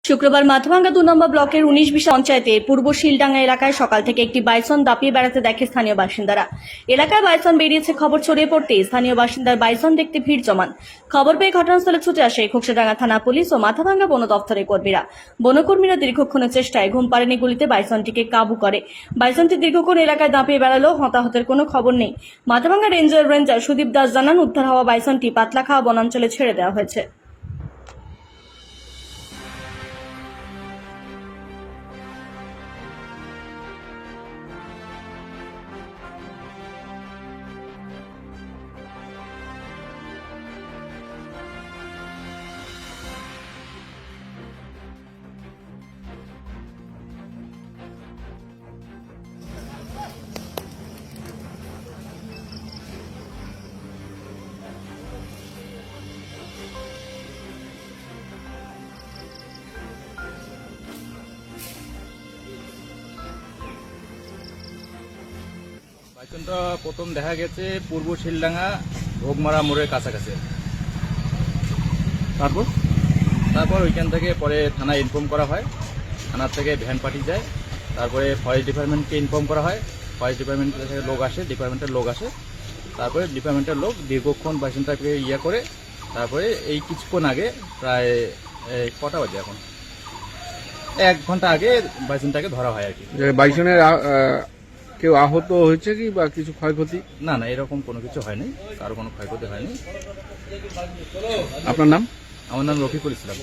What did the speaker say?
শুক্রবার মাথাভাঙ্গা 2 নম্বর ব্লকের 19 পঞ্চায়েতের পূর্ব শিলডাঙ্গা এলাকায় সকাল থেকে একটি বাইসন দাপিয়ে বেড়াতে দেখে স্থানীয় বাসিন্দারা। এলাকায় বাইসন বেরিয়েছে খবর ছড়িয়ে পড়তে স্থানীয় বাসিন্দার বাইসন দেখতে ভিড় জমান। খবর পেয়ে ঘটনাস্থলে ছুটে আসে খোকসাডাঙ্গা থানা পুলিশ ও মাথাভাঙ্গা বন দপ্তরের কর্মীরা। বনকর্মীরা দীর্ঘক্ষণের চেষ্টায় ঘুম পাড়েনি গুলিতে বাইসনটিকে কাবু করে। বাইসনটি দীর্ঘক্ষণ এলাকায় দাপিয়ে বেড়ালেও হতাহতের কোনো খবর নেই। মাথাভাঙ্গা রেঞ্জার সুদীপ দাস জানান, উদ্ধার হওয়া বাইসনটি পাতলাখাওয়া বনাঞ্চলে ছেড়ে দেওয়া হয়েছে। বাইসনটা প্রথম দেখা গেছে পূর্ব শিলডাঙ্গা ভোগমারা মোড়ের কাছাকাছি। তারপর ওইখান থেকে পরে থানায় ইনফর্ম করা হয়, থানার থেকে ভ্যান পাঠিয়ে যায়, তারপরে ফরেস্ট ডিপার্টমেন্টকে ইনফর্ম করা হয়, ফরেস্ট ডিপার্টমেন্টের থেকে ডিপার্টমেন্টের লোক আসে, তারপরে ডিপার্টমেন্টের লোক দীর্ঘক্ষণ বাইসনটাকে করে তারপরে এই কিছুক্ষণ আগে প্রায় কটা বাজে এখন 1 ঘন্টা আগে বাইসনটাকে ধরা হয় আর কি। বাইসনের কেউ আহত হয়েছে কি বা কিছু ক্ষয়ক্ষতি? না, এরকম কোনো কিছু হয়নি, কারো কোনো ক্ষয়ক্ষতি হয়নি। আপনার নাম? আমার নাম রফিকুল ইসলাম।